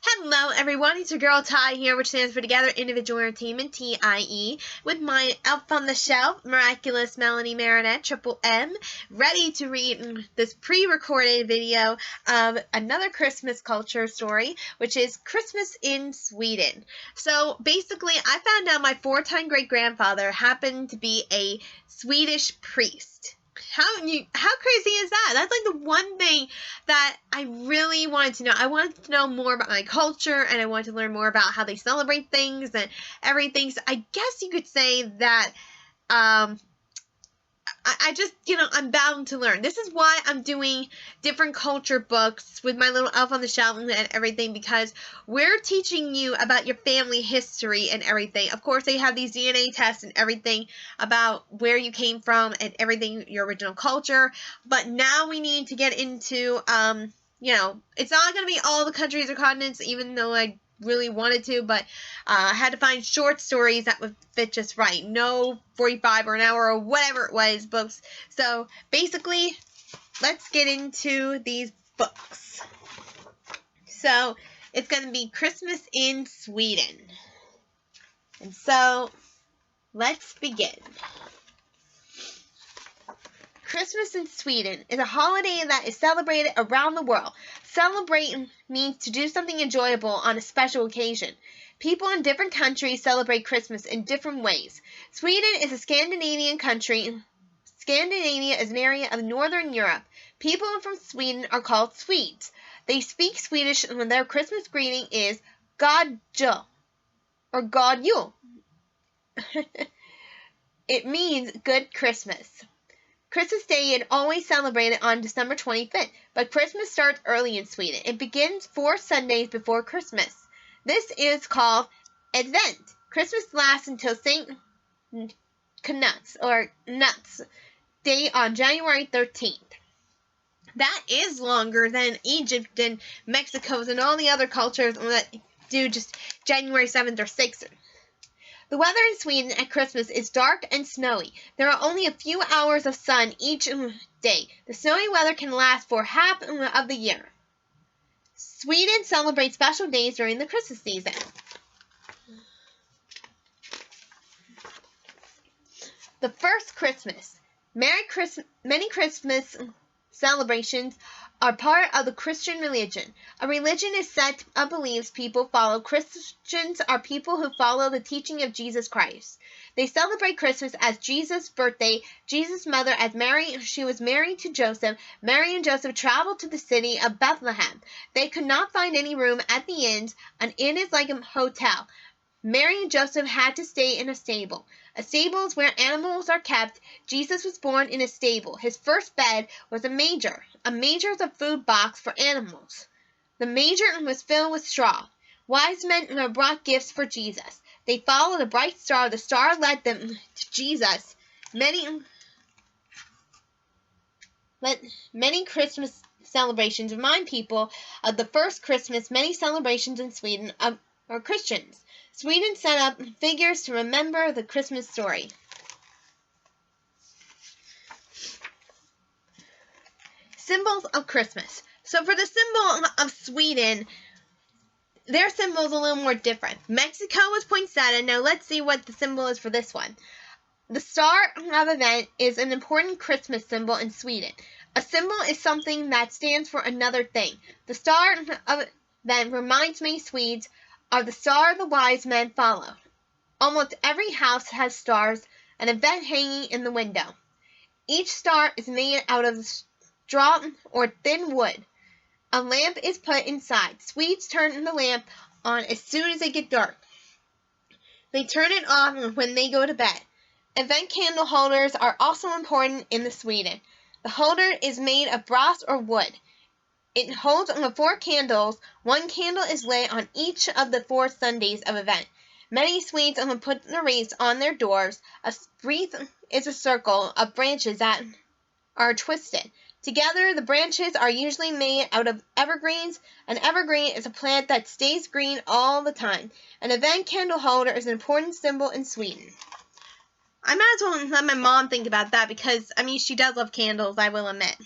Hello everyone, it's your girl T.I.E here, which stands for Together Individual Entertainment, T.I.E, with my elf on the shelf, Miraculous Melanie Marinette, Triple M, ready to read this pre-recorded video of another Christmas culture story, which is Christmas in Sweden. So basically, I found out my four-time great-grandfather happened to be a Swedish priest. How crazy is that? That's like the one thing that I really wanted to know. I wanted to know more about my culture, and I wanted to learn more about how they celebrate things and everything. So I guess you could say that I just, I'm bound to learn. This is why I'm doing different culture books with my little elf on the shelf and everything, because we're teaching you about your family history and everything. Of course, they have these DNA tests and everything about where you came from and everything, your original culture. But now we need to get into, it's not going to be all the countries or continents, even though I really wanted to, but I had to find short stories that would fit just right. No 45 or an hour or whatever it was books. So basically, let's get into these books. So it's going to be Christmas in Sweden. And so let's begin. Christmas in Sweden is a holiday that is celebrated around the world. Celebrate means to do something enjoyable on a special occasion. People in different countries celebrate Christmas in different ways. Sweden is a Scandinavian country. Scandinavia is an area of Northern Europe. People from Sweden are called Swedes. They speak Swedish, and their Christmas greeting is God Jul or God Jul. It means good Christmas. Christmas Day is always celebrated on December 25th, but Christmas starts early in Sweden. It begins 4 Sundays before Christmas. This is called Advent. Christmas lasts until St. Knut's or Nuts Day on January 13th. That is longer than Egypt and Mexico's and all the other cultures that do just January 7th or 6th. The weather in Sweden at Christmas is dark and snowy. There are only a few hours of sun each day. The snowy weather can last for half of the year. Sweden celebrates special days during the Christmas season. The first Christmas. Many Christmas celebrations are part of the Christian religion. A religion is set up believes people follow. Christians are people who follow the teaching of Jesus Christ. They celebrate Christmas as Jesus' birthday. Jesus' mother as Mary, she was married to Joseph. Mary and Joseph traveled to the city of Bethlehem. They could not find any room at the inn. An inn is like a hotel. Mary and Joseph had to stay in a stable. A stable is where animals are kept. Jesus was born in a stable. His first bed was a manger. A manger is a food box for animals. The manger was filled with straw. Wise men brought gifts for Jesus. They followed a bright star. The star led them to Jesus. Many Christmas celebrations remind people of the first Christmas. Many celebrations in Sweden are Christians. Sweden set up figures to remember the Christmas story. Symbols of Christmas. So for the symbol of Sweden, their symbol is a little more different. Mexico is poinsettia. Now let's see what the symbol is for this one. The Star of Advent is an important Christmas symbol in Sweden. A symbol is something that stands for another thing. The Star of Advent reminds many Swedes of the star the wise men follow. Almost every house has stars, an event hanging in the window. Each star is made out of straw or thin wood. A lamp is put inside. Swedes turn the lamp on as soon as it gets dark. They turn it off when they go to bed. Event candle holders are also important in Sweden. The holder is made of brass or wood. It holds 4 candles. 1 candle is lit on each of the 4 Sundays of Advent. Many Swedes put the wreaths on their doors. A wreath is a circle of branches that are twisted. Together, the branches are usually made out of evergreens. An evergreen is a plant that stays green all the time. An Advent candle holder is an important symbol in Sweden. I might as well let my mom think about that because, she does love candles, I will admit.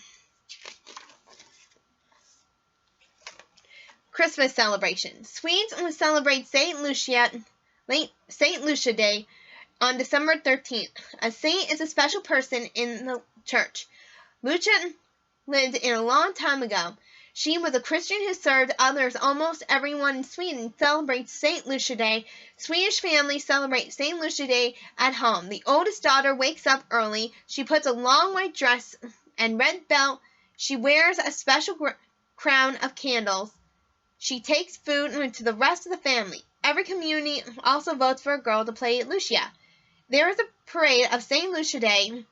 Christmas celebration. Swedes celebrate Saint Lucia Day on December 13th. A saint is a special person in the church. Lucia lived in a long time ago. She was a Christian who served others. Almost everyone in Sweden celebrates St. Lucia Day. Swedish families celebrate St. Lucia Day at home. The oldest daughter wakes up early. She puts a long white dress and red belt. She wears a special crown of candles. She takes food to the rest of the family. Every community also votes for a girl to play Lucia. There is a parade of St. Lucia Day.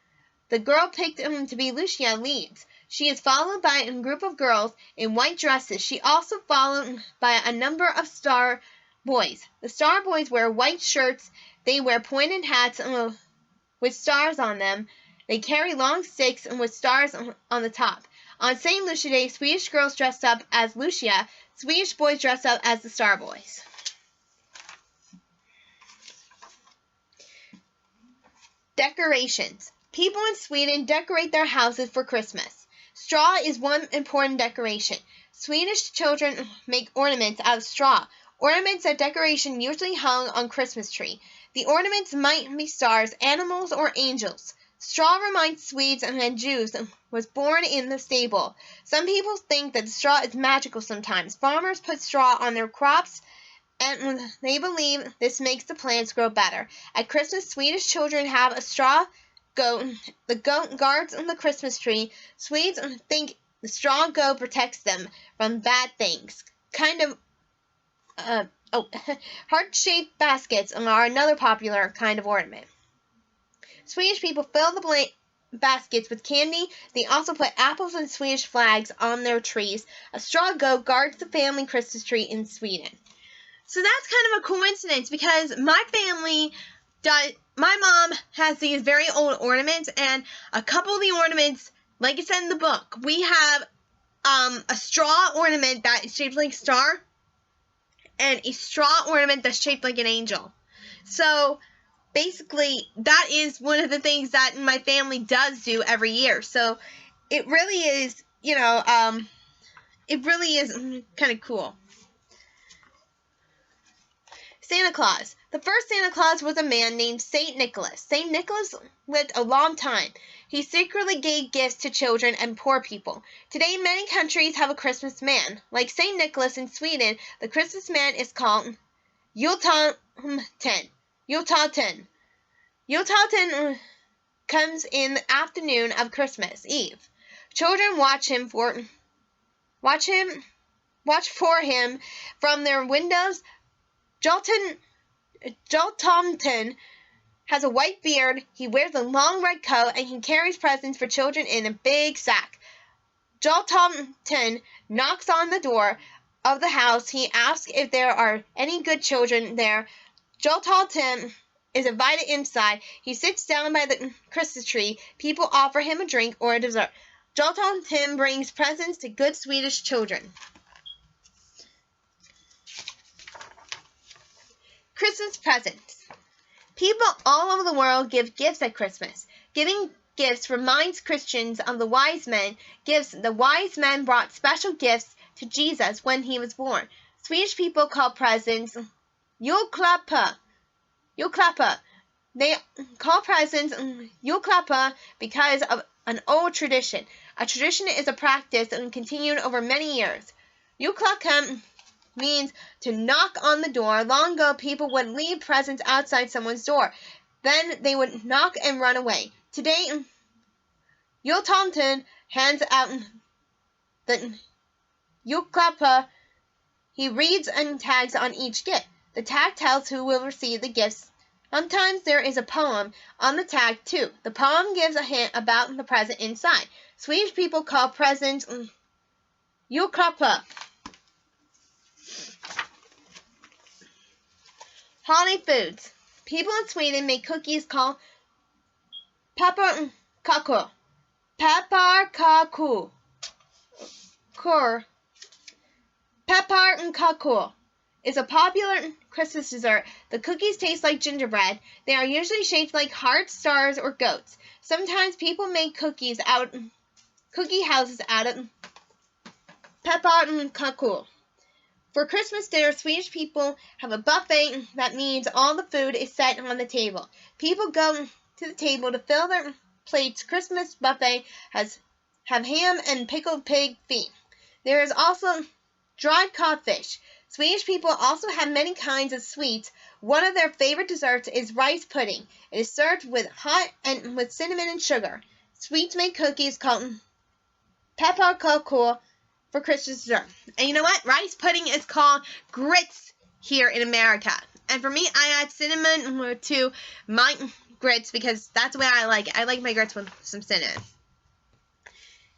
The girl picked to be Lucia leads. She is followed by a group of girls in white dresses. She also followed by a number of star boys. The star boys wear white shirts. They wear pointed hats with stars on them. They carry long sticks with stars on the top. On St. Lucia Day, Swedish girls dress up as Lucia. Swedish boys dress up as the star boys. Decorations. People in Sweden decorate their houses for Christmas. Straw is one important decoration. Swedish children make ornaments out of straw. Ornaments are decoration usually hung on Christmas tree. The ornaments might be stars, animals, or angels. Straw reminds Swedes that Jews was born in the stable. Some people think that straw is magical sometimes. Farmers put straw on their crops, and they believe this makes the plants grow better. At Christmas, Swedish children have a straw goat. The goat guards the Christmas tree. Swedes think the straw goat protects them from bad things. Heart-shaped baskets are another popular kind of ornament. Swedish people fill the baskets with candy. They also put apples and Swedish flags on their trees. A straw goat guards the family Christmas tree in Sweden. So that's kind of a coincidence because my mom has these very old ornaments, and a couple of the ornaments, like it said in the book, we have a straw ornament that is shaped like a star and a straw ornament that's shaped like an angel. So basically, that is one of the things that my family does do every year. So it really is, it really is kind of cool. Santa Claus. The first Santa Claus was a man named St. Nicholas. St. Nicholas lived a long time. He secretly gave gifts to children and poor people. Today, many countries have a Christmas man. Like St. Nicholas in Sweden, the Christmas man is called Jultomten. Jultomten comes in the afternoon of Christmas Eve. Children watch for him from their windows. Jultomten has a white beard. He wears a long red coat, and he carries presents for children in a big sack. Jultomten knocks on the door of the house. He asks if there are any good children there. Jultomten is invited inside. He sits down by the Christmas tree. People offer him a drink or a dessert. Jultomten brings presents to good Swedish children. Christmas presents. People all over the world give gifts at Christmas. Giving gifts reminds Christians of the wise men. The wise men brought special gifts to Jesus when he was born. Swedish people call presents julklappar. They call presents julklappar because of an old tradition. A tradition is a practice and continued over many years. Julklappar means to knock on the door. Long ago, people would leave presents outside someone's door. Then they would knock and run away. Today, Jultomten hands out the julklappar. He reads and tags on each gift. The tag tells who will receive the gifts. Sometimes there is a poem on the tag, too. The poem gives a hint about the present inside. Swedish people call presents julklappar. Holiday foods. People in Sweden make cookies called pepparkakor. Pepparkakor is a popular Christmas dessert. The cookies taste like gingerbread. They are usually shaped like hearts, stars, or goats. Sometimes people make cookie houses out of pepparkakor. For Christmas dinner, Swedish people have a buffet. That means all the food is set on the table. People go to the table to fill their plates. Christmas buffet have ham and pickled pig feet. There is also dried codfish. Swedish people also have many kinds of sweets. One of their favorite desserts is rice pudding. It is served with hot and with cinnamon and sugar. Swedes make cookies called pepparkakor for Christmas dessert. And you know what? Rice pudding is called grits here in America. And for me, I add cinnamon to my grits because that's the way I like it. I like my grits with some cinnamon.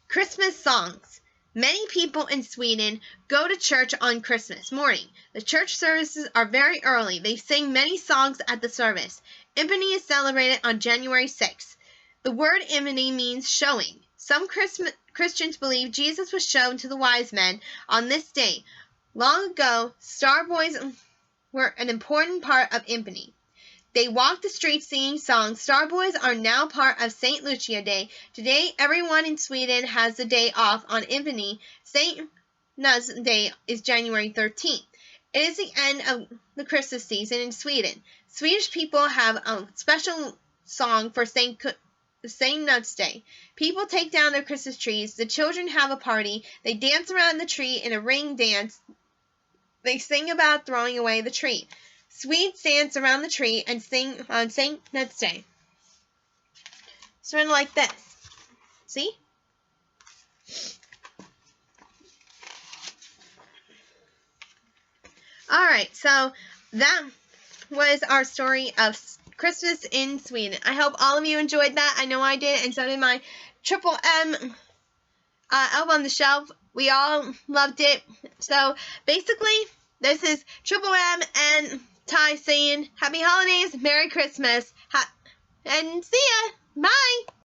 Christmas songs. Many people in Sweden go to church on Christmas morning. The church services are very early. They sing many songs at the service. Impany is celebrated on January 6th. The word Impany means showing. Some Christians believe Jesus was shown to the wise men on this day. Long ago, star boys were an important part of Impany. They walked the streets singing songs. Star boys are now part of St. Lucia Day. Today, everyone in Sweden has the day off on Impany. St. Nuz Day is January 13th. It is the end of the Christmas season in Sweden. Swedish people have a special song for St. Nuz Day. People take down their Christmas trees. The children have a party. They dance around the tree in a ring dance. They sing about throwing away the tree. Swedes dance around the tree and sing on St. Nuz Day. Sort of like this. See? Alright, so that was our story of Christmas in Sweden. I hope all of you enjoyed that. I know I did, and so did my Triple M Elf on the Shelf. We all loved it. So, basically, this is Triple M and T.I.E saying Happy Holidays, Merry Christmas, and see ya! Bye!